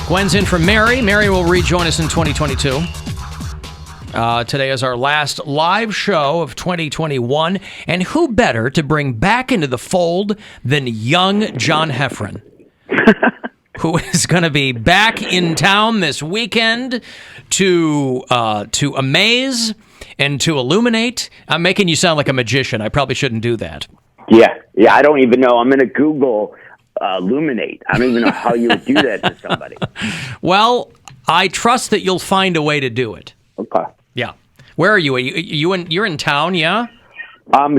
Gwen's in for Mary. Mary will rejoin us in 2022. Today is our last live show of 2021. And who better to bring back into the fold than young John Heffron, who is going to be back in town this weekend to amaze and to illuminate. I'm making you sound like a magician. I probably shouldn't do that. Yeah, I don't even know. I'm going to Google illuminate. I don't even know how you would do that to somebody. Well, I trust that you'll find a way to do it. Okay. Yeah. Where are you? You're in town, yeah?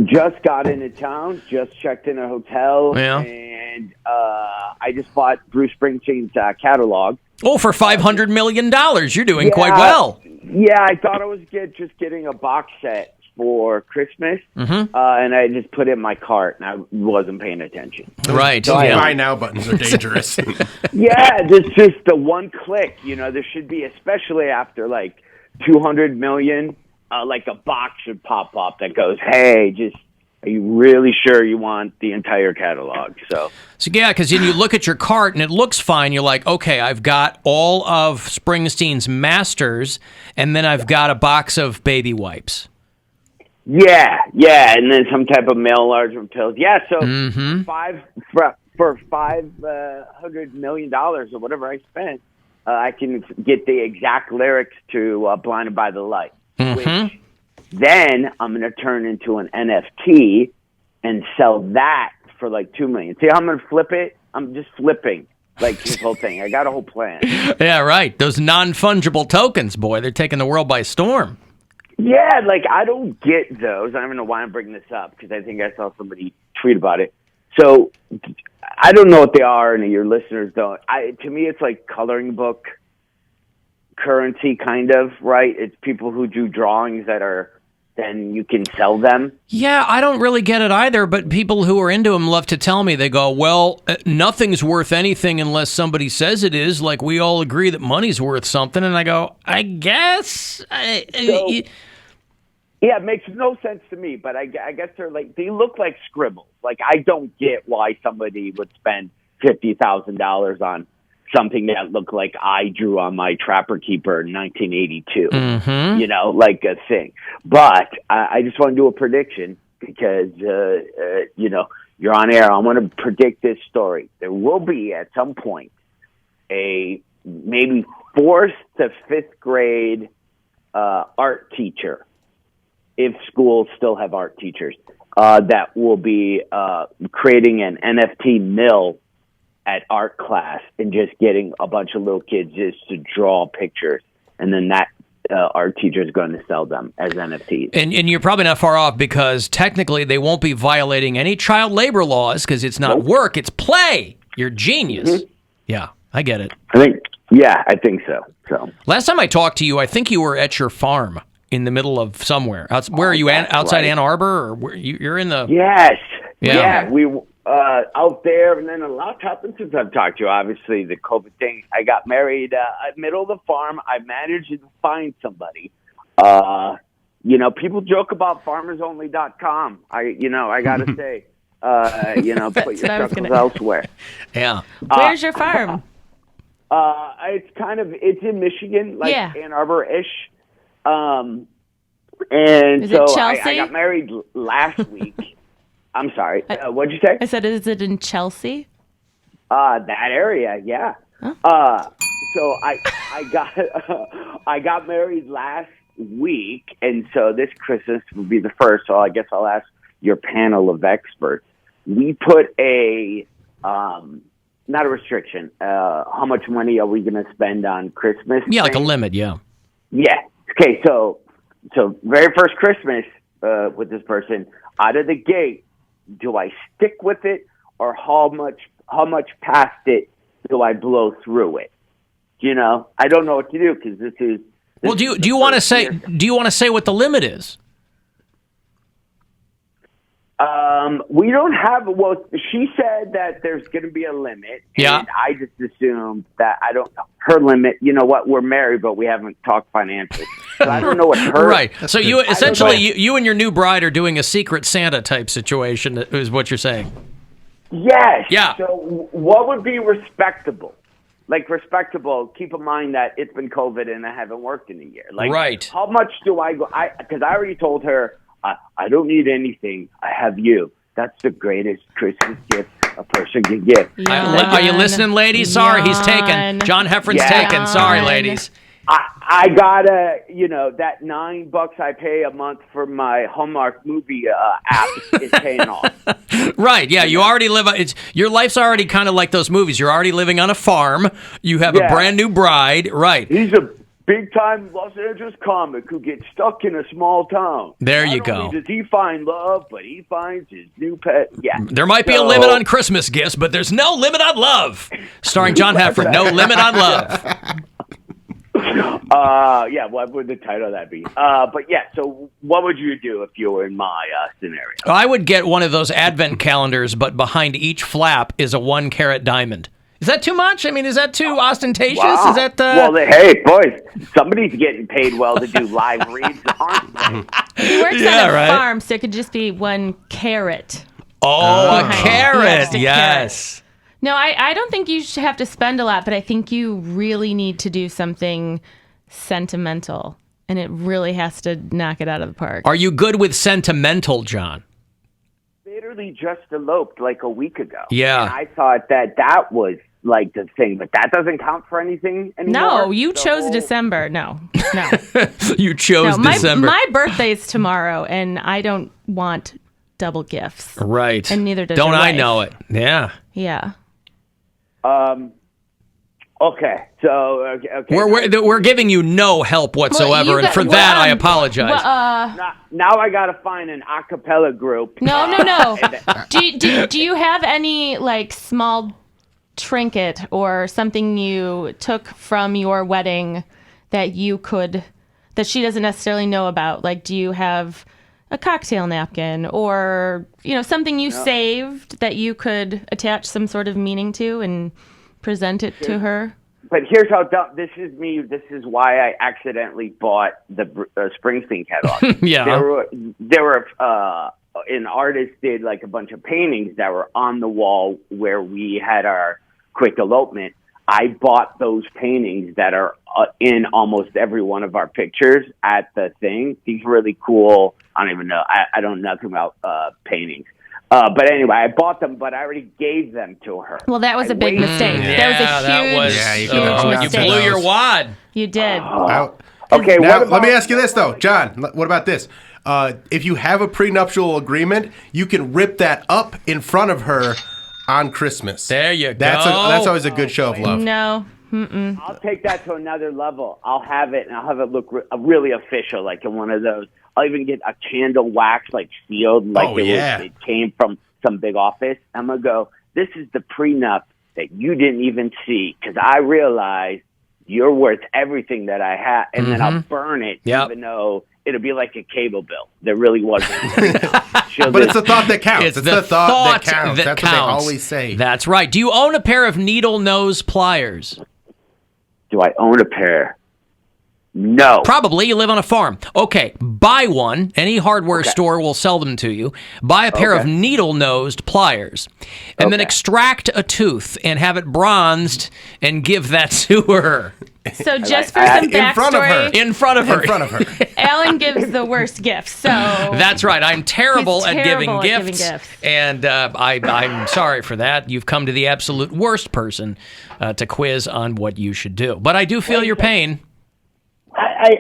Just got into town, just checked in a hotel, and I just bought Bruce Springsteen's catalog. Oh, for $500 million. You're doing quite well. Yeah, I thought I was just getting a box set for Christmas, and I just put it in my cart, and I wasn't paying attention. Right. Those buy now buttons are dangerous. Yeah, there's just the one click. There should be, especially after like 200 million, like a box should pop up that goes, hey, are you really sure you want the entire catalog? So yeah, because then you look at your cart and it looks fine. You're like, okay, I've got all of Springsteen's masters, and then I've got a box of baby wipes. Yeah, and then some type of male enlargement pills. Yeah, so for $500 million or whatever I spent, I can get the exact lyrics to "Blinded by the Light," which then I'm going to turn into an NFT and sell that for like $2 million. See how I'm going to flip it? I'm just flipping like this whole thing. I got a whole plan. Yeah, right. Those non-fungible tokens, boy, they're taking the world by storm. Yeah, like I don't get those. I don't know why I'm bringing this up because I think I saw somebody tweet about it. So I don't know what they are, and your listeners don't. To me, it's like coloring book currency, kind of, right? It's people who do drawings that are then you can sell them. Yeah, I don't really get it either, but people who are into them love to tell me. They go, well, nothing's worth anything unless somebody says it is. Like, we all agree that money's worth something. And I go, I guess. Yeah, it makes no sense to me, but I guess they look like scribbles. Like, I don't get why somebody would spend $50,000 on something that looked like I drew on my Trapper Keeper in 1982, like a thing. But I just want to do a prediction because, you're on air. I want to predict this story. There will be, at some point, a maybe 4th to 5th grade art teacher, if schools still have art teachers, that will be creating an NFT mill at art class and just getting a bunch of little kids just to draw pictures. And then that art teacher is going to sell them as NFTs. And you're probably not far off because technically they won't be violating any child labor laws because it's not work, it's play. You're genius. Mm-hmm. Yeah, I get it. I think so. Last time I talked to you, I think you were at your farm in the middle of somewhere. Where are you? Outside Ann Arbor? Or where, you're in the... Yes. Yeah. We out there, and then a lot's happened since I've talked to you. Obviously, the COVID thing. I got married middle of the farm. I managed to find somebody. People joke about farmersonly.com. I got to say, put your struggles elsewhere. Yeah. Where's your farm? It's in Michigan, like Ann Arbor-ish. And is so it Chelsea? I got married last week. I'm sorry. What'd you say? I said, is it in Chelsea? That area, yeah. Huh? So I got married last week, and so this Christmas will be the first. So I guess I'll ask your panel of experts. We put not a restriction. How much money are we going to spend on Christmas? Yeah, like a limit. Yeah. Yeah. Okay. So very first Christmas with this person, out of the gate, do I stick with it, or how much past it do I blow through it? I don't know what to do because this is. Well, do you want to say? Do you want to say what the limit is? We don't have. Well, she said that there's going to be a limit, and I just assumed that her limit. You know what? We're married, but we haven't talked financials, so I don't know what her. Right. So you essentially you and your new bride are doing a Secret Santa type situation. Is what you're saying? Yes. Yeah. So what would be respectable? like respectable. Keep in mind that it's been COVID and I haven't worked in a year. Like, Right. how much do I go? Because I already told her I don't need anything. I have you. That's the greatest Christmas gift a person can give. Are you listening, ladies? Sorry, he's taken. John Heffron's taken. Sorry, ladies. I gotta, that $9 I pay a month for my Hallmark movie app is paying off. Right, yeah, you already live, your life's already kind of like those movies. You're already living on a farm. You have a brand new bride. Right. He's a big-time Los Angeles comic who gets stuck in a small town. There you Not go. only does he find love, but he finds his new pet. Yeah. There might be a limit on Christmas gifts, but there's no limit on love. Starring John Heffron, No Limit on Love. What would the title of that be? But yeah, so what would you do if you were in my scenario? I would get one of those advent calendars, but behind each flap is a 1-carat diamond. Is that too much? I mean, is that too ostentatious? Wow. Is that Well, hey, boys, somebody's getting paid well to do live reads, aren't they? He works on a farm, so it could just be 1 carat. Oh, a carrot. Just a Yes. carrot. No, I don't think you should have to spend a lot, but I think you really need to do something sentimental, and it really has to knock it out of the park. Are you good with sentimental, John? Literally just eloped like a week ago. Yeah. And I thought that was like the thing, but that doesn't count for anything anymore. No, you chose December. No. You chose No, December. My birthday's tomorrow, and I don't want double gifts. Right. And neither does Don't your I wife. know it? Yeah. Yeah. Okay, so okay. We're giving you no help whatsoever, and for that I apologize. Now I gotta find an a cappella group. No. Do you have any like small trinket or something you took from your wedding that she doesn't necessarily know about? Like, do you have a cocktail napkin or something you saved that you could attach some sort of meaning to and present it to her? But here's how dumb this is. This is why I accidentally bought the Springsteen catalog. Yeah. There were an artist did like a bunch of paintings that were on the wall where we had our quick elopement. I bought those paintings that are in almost every one of our pictures at the thing. These really cool. I don't even know. I don't know nothing about paintings. But anyway, I bought them, but I already gave them to her. Well, that was a big mistake. That was a huge mistake. You blew your wad. You did. Okay, now, let me ask you this, though. John, what about this? If you have a prenuptial agreement, you can rip that up in front of her on Christmas. There you go. That's always a good show of love. No. I'll take that to another level. I'll have it, and I'll have it look really official, like in one of those. I'll even get a candle wax, like sealed, like it came from some big office. I'm going to go, this is the prenup that you didn't even see, because I realize you're worth everything that I have, and then I'll burn it, even though it'll be like a cable bill. There really wasn't. But it's the thought that counts. It's the thought that counts. That's what they always say. That's right. Do you own a pair of needle nose pliers? Do I own a pair? No. Probably. You live on a farm. Okay. Buy one. Any hardware store will sell them to you. Buy a pair of needle-nosed pliers. And then extract a tooth and have it bronzed and give that to her. So just for some backstory. In front of her. Alan gives the worst gifts. So that's right. I'm terrible at giving gifts. And I'm sorry for that. You've come to the absolute worst person to quiz on what you should do. But I do feel your pain.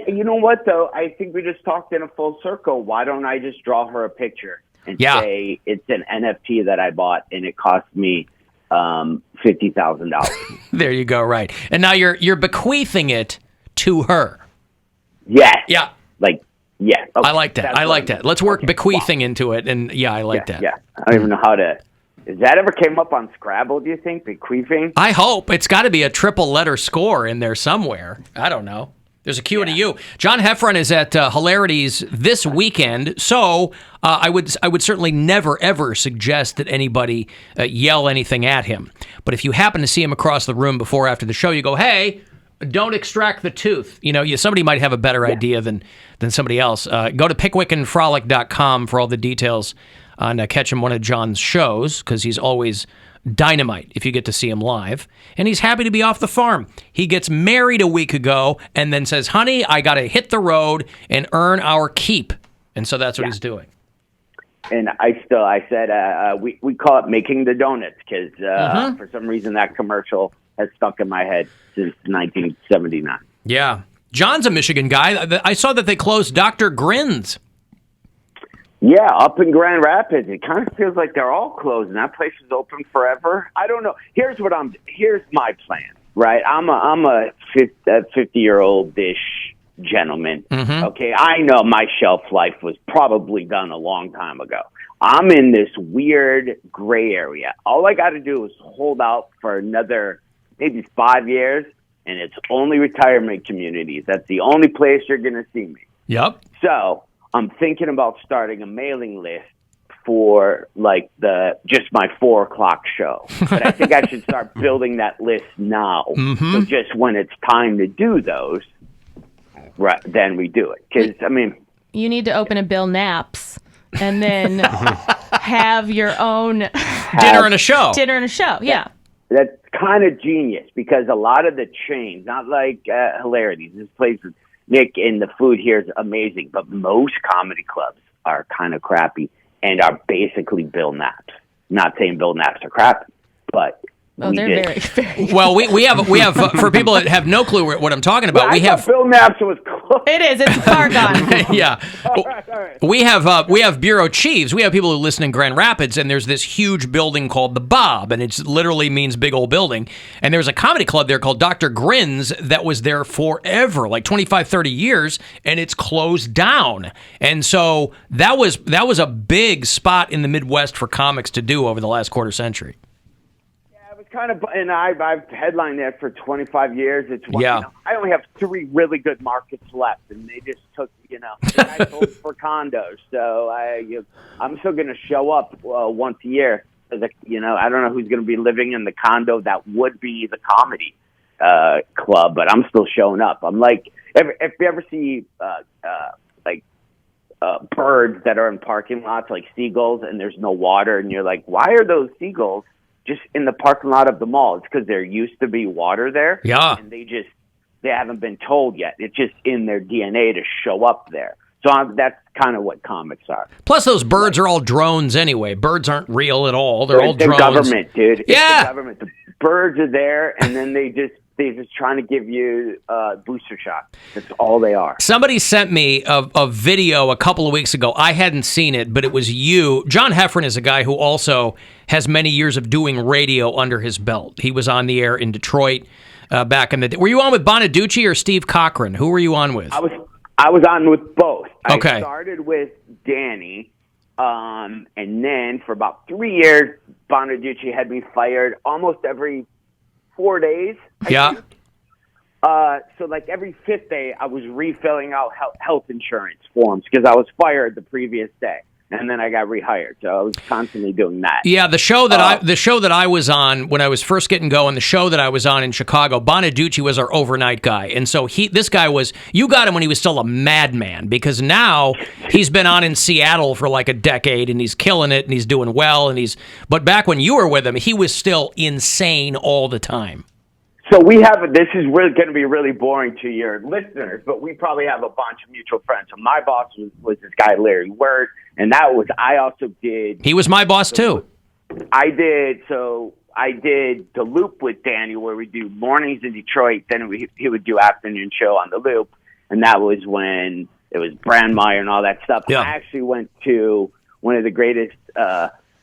You know what, though? I think we just talked in a full circle. Why don't I just draw her a picture and say it's an NFT that I bought and it cost me $50,000? There you go. Right. And now you're bequeathing it to her. Yes. Yeah. Okay. I like that. Let's work bequeathing into it. And I like that. Yeah. I don't even know how to. Has that ever came up on Scrabble, do you think? Bequeathing? I hope. It's got to be a triple letter score in there somewhere. I don't know. There's a Q and a U. John Heffron is at Hilarities this weekend, so I would certainly never, ever suggest that anybody yell anything at him. But if you happen to see him across the room before or after the show, you go, hey, don't extract the tooth. Somebody might have a better idea than somebody else. Go to pickwickandfrolic.com for all the details on catching one of John's shows, because he's always dynamite if you get to see him live. And he's happy to be off the farm. He gets married a week ago and then says, honey, I got to hit the road and earn our keep. And so that's what he's doing. And I said, we call it making the donuts because for some reason that commercial has stuck in my head since 1979. Yeah. John's a Michigan guy. I saw that they closed Dr. Grin's. Yeah, up in Grand Rapids, it kind of feels like they're all closed, and that place is open forever. I don't know. Here's my plan, right? I'm a 50-year-old-ish gentleman. Mm-hmm. Okay, I know my shelf life was probably done a long time ago. I'm in this weird gray area. All I got to do is hold out for another maybe 5 years, and it's only retirement communities. That's the only place you're going to see me. Yep. So I'm thinking about starting a mailing list for like just my 4:00 show. But I think I should start building that list now. Mm-hmm. So just when it's time to do those, right, then we do it. Because, I mean, you need to open a Bill Knapp's and then have your own dinner and a show. Yeah. That's kind of genius because a lot of the chains, not like Hilarities, this place is Nick, and the food here is amazing, but most comedy clubs are kind of crappy and are basically Bill Knapp's. Not saying Bill Knapp's are crappy, but they're very, very. Well, we have for people that have no clue what I'm talking about. I thought Bill Knapp's was close. It is. It's far gone. Yeah. All right. We have bureau chiefs. We have people who listen in Grand Rapids, and there's this huge building called the Bob, and it literally means big old building. And there's a comedy club there called Dr. Grin's that was there forever, like 25, 30 years, and it's closed down. And so that was a big spot in the Midwest for comics to do over the last quarter century. Kind of, and I've headlined there for 25 years. It's one, yeah. I only have 3 really good markets left, and they just took, I sold for condos. So I'm still going to show up once a year. I don't know who's going to be living in the condo that would be the comedy club, but I'm still showing up. I'm like, if you ever see birds that are in parking lots, like seagulls, and there's no water, and you're like, why are those seagulls just in the parking lot of the mall? It's because there used to be water there. Yeah. And they haven't been told yet. It's just in their DNA to show up there. So that's kind of what comics are. Plus, those birds are all drones anyway. Birds aren't real at all. They're all drones. Government, dude. It's yeah. the government. The birds are there, and then they're just trying to give you booster shots. That's all they are. Somebody sent me a video a couple of weeks ago. I hadn't seen it, but it was you. John Heffron is a guy who also has many years of doing radio under his belt. He was on the air in Detroit back in the day. Were you on with Bonaducci or Steve Cochran? Who were you on with? I was on with both. Okay. I started with Danny, and then for about 3 years, Bonaducci had me fired almost every 4 days. I think. So like every 5th day, I was refilling out health insurance forms because I was fired the previous day, and then I got rehired. So I was constantly doing that. Yeah, the show that I was on when I was first getting going, the show that I was on in Chicago, Bonaducci was our overnight guy, and so you got him when he was still a madman, because now he's been on in Seattle for like a decade and he's killing it and he's doing well, but back when you were with him, he was still insane all the time. So this is really going to be really boring to your listeners, but we probably have a bunch of mutual friends. So my boss was this guy, Larry Word, and I also did. He was my boss too. I did The Loop with Danny, where we do mornings in Detroit, then he would do afternoon show on The Loop, and that was when it was Brandmeier and all that stuff. Yeah. I actually went to one of the greatest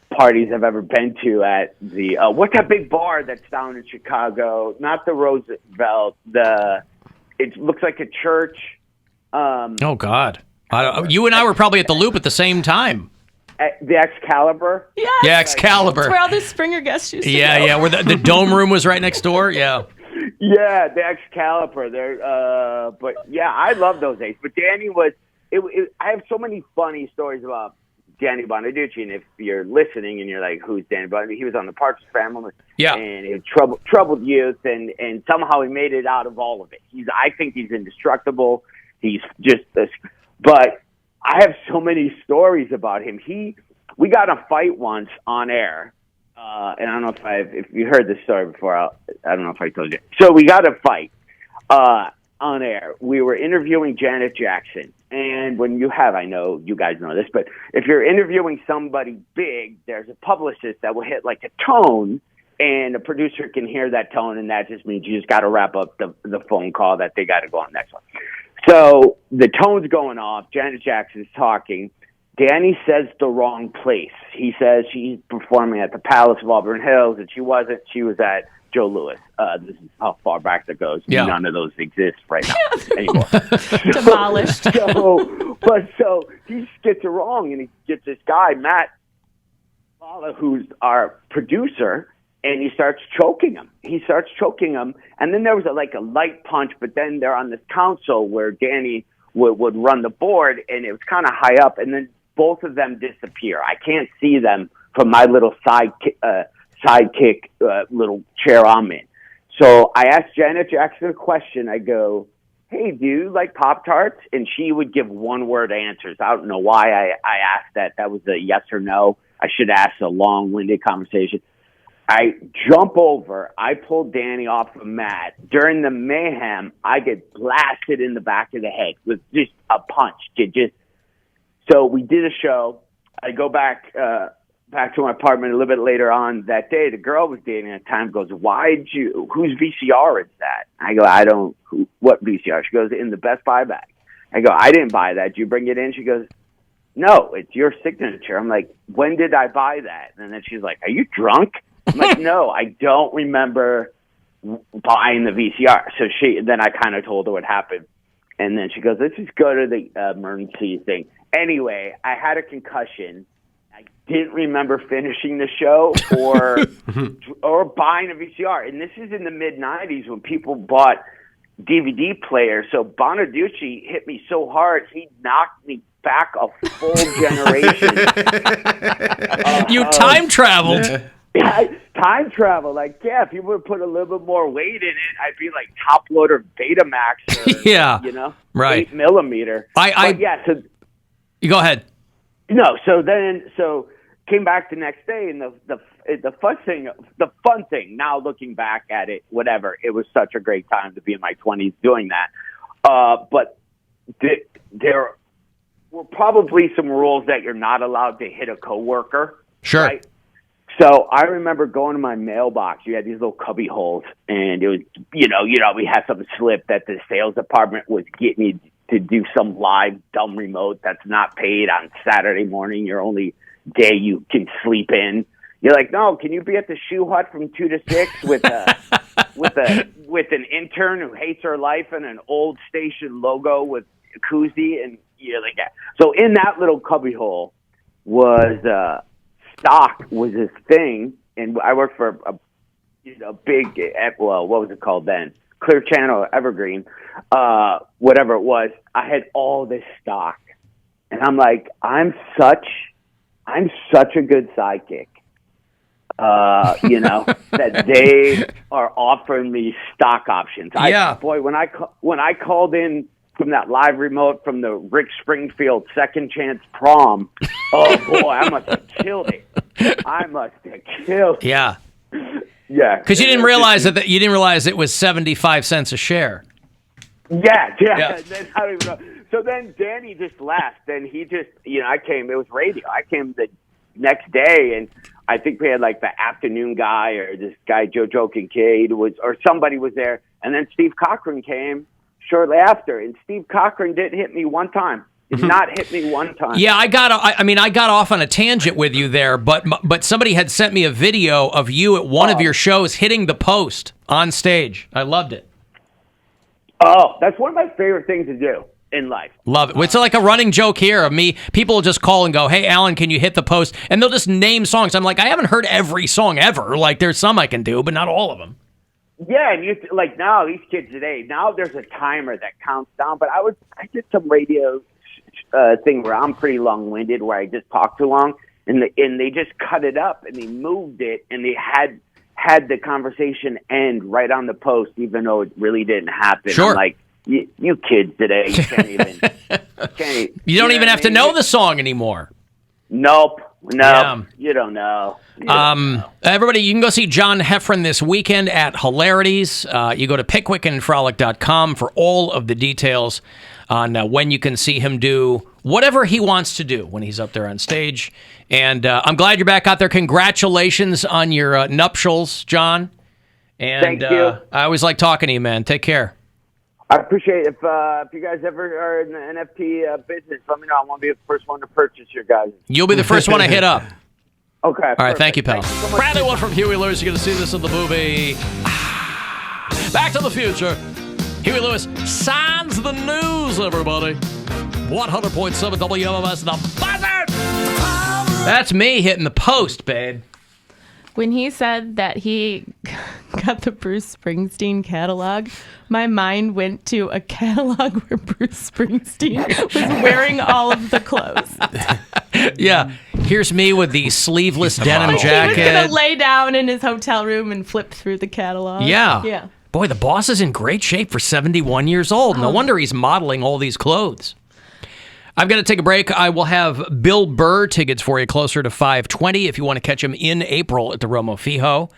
parties I've ever been to at the what's that big bar that's down in Chicago? Not the Roosevelt. It looks like a church. Oh God! You and I were probably at the Loop at the same time. The Excalibur. Yes. Yeah, Excalibur. That's where all the Springer guests used to go. Yeah, where the dome room was right next door. Yeah. Yeah, the Excalibur. There, but yeah, I love those days. But Danny was. I have so many funny stories about Danny Bonaducci, and if you're listening and you're like, who's Danny Bonaducci? He was on the Partridge Family, and he had troubled youth, and somehow he made it out of all of it. I think he's indestructible. He's just this, but I have so many stories about him. We got in a fight once on air, and I don't know if you heard this story before. I don't know if I told you. So we got a fight on air. We were interviewing Janet Jackson, and I know you guys know this, but if you're interviewing somebody big, there's a publicist that will hit like a tone, and a producer can hear that tone, and that just means you just got to wrap up the phone call that they got to go on the next one. So the tone's going off. Janet Jackson's talking. Danny says the wrong place. He says she's performing at the Palace of Auburn Hills, and she wasn't. She was at Joe Louis. This is how far back that goes. Yeah. None of those exist right now anymore. Demolished. So he gets it wrong, and he gets this guy, Matt, who's our producer, and he starts choking him. And then there was a light punch, but then they're on this console where Danny would run the board, and it was kind of high up, and then both of them disappear. I can't see them from my little sidekick little chair I'm in. So I asked Janet Jackson a question. I go, hey, do you like Pop-Tarts? And she would give one-word answers. I don't know why I asked that. That was a yes or no. I should ask a long-winded conversation. I jump over. I pull Danny off of Matt. During the mayhem, I get blasted in the back of the head with just a punch. So we did a show. I go back to my apartment a little bit later on that day. The girl I was dating at the time goes, whose VCR is that? I go, what VCR? She goes, in the Best Buy bag. I go, I didn't buy that. Did you bring it in? She goes, no, it's your signature. I'm like, when did I buy that? And then she's like, are you drunk? I'm like, no, I don't remember buying the VCR. So then I kind of told her what happened. And then she goes, let's just go to the emergency thing. Anyway, I had a concussion. I didn't remember finishing the show or buying a VCR. And this is in the mid-'90s when people bought DVD players. So Bonaducci hit me so hard, he knocked me back a full generation. You time traveled. Time travel. If you would put a little bit more weight in it, I'd be like top loader Betamax or, yeah, right. 8mm. So you go ahead. No, so came back the next day, and the fun thing, now looking back at it, whatever, it was such a great time to be in my 20s doing that. But there were probably some rules that you're not allowed to hit a coworker. Sure. Right? So I remember going to my mailbox. You had these little cubby holes, and it was, we had some slip that the sales department was getting me to do some live dumb remote that's not paid on Saturday morning, your only day you can sleep in. You're like, no, can you be at the shoe hut from 2 to 6 with an intern who hates her life and an old station logo with a koozie? And you're like, yeah. So in that little cubby hole was stock was this thing, and I worked for a big, what was it called then? Clear Channel, Evergreen, whatever it was. I had all this stock, and I'm like, I'm such a good sidekick, that they are offering me stock options. When I called in from that live remote from the Rick Springfield Second Chance Prom, oh boy, I must have killed it. Yeah. Yeah. Because you didn't realize it was 75 cents a share. Yeah. Then, I don't even know. So then Danny just left, and he just, I came. It was radio. I came the next day, and I think we had the afternoon guy or this guy Joe Kincaid or somebody was there, and then Steve Cochran came shortly after, and Steve Cochran didn't hit me one time. Did not hit me one time. Yeah, I got off on a tangent with you there, but somebody had sent me a video of you at one of your shows hitting the post on stage. I loved it. Oh, that's one of my favorite things to do in life. Love it. It's like a running joke here of me. People will just call and go, hey, Alan, can you hit the post? And they'll just name songs. I'm like, I haven't heard every song ever. There's some I can do, but not all of them. Yeah, and now these kids today, now there's a timer that counts down. But I did some radio thing where I'm pretty long-winded, where I just talk too long, and they just cut it up and they moved it, and they had the conversation end right on the post, even though it really didn't happen. Sure. I'm like, you kids today, you can't even. You don't even have to know the song anymore. Nope. Yeah. You don't know. Everybody, you can go see John Heffron this weekend at Hilarities. You go to pickwickandfrolic.com for all of the details on when you can see him do whatever he wants to do when he's up there on stage. And I'm glad you're back out there. Congratulations on your nuptials, John. And Thank you. I always like talking to you, man. Take care. I appreciate it. If you guys ever are in the NFT business, let me know. I want to be the first one to purchase your guys. You'll be the first one I hit up. Okay. All right, thank you, pal. Thank you so much. Bradley Wood from Huey Lewis. You're going to see this in the movie Back to the Future. Huey Lewis signs the news, everybody. 100.7 WMMS The Buzzard. That's me hitting the post, babe. When he said that he got the Bruce Springsteen catalog, my mind went to a catalog where Bruce Springsteen was wearing all of the clothes. Yeah, here's me with the sleeveless denim Like jacket. he was going to lay down in his hotel room and flip through the catalog. Yeah. Yeah. Boy, the boss is in great shape for 71 years old. No wonder he's modeling all these clothes. I've got to take a break. I will have Bill Burr tickets for you closer to 5:20 if you want to catch him in April at the Romo Fijo.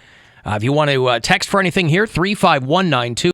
If you want to text for anything here, 35192.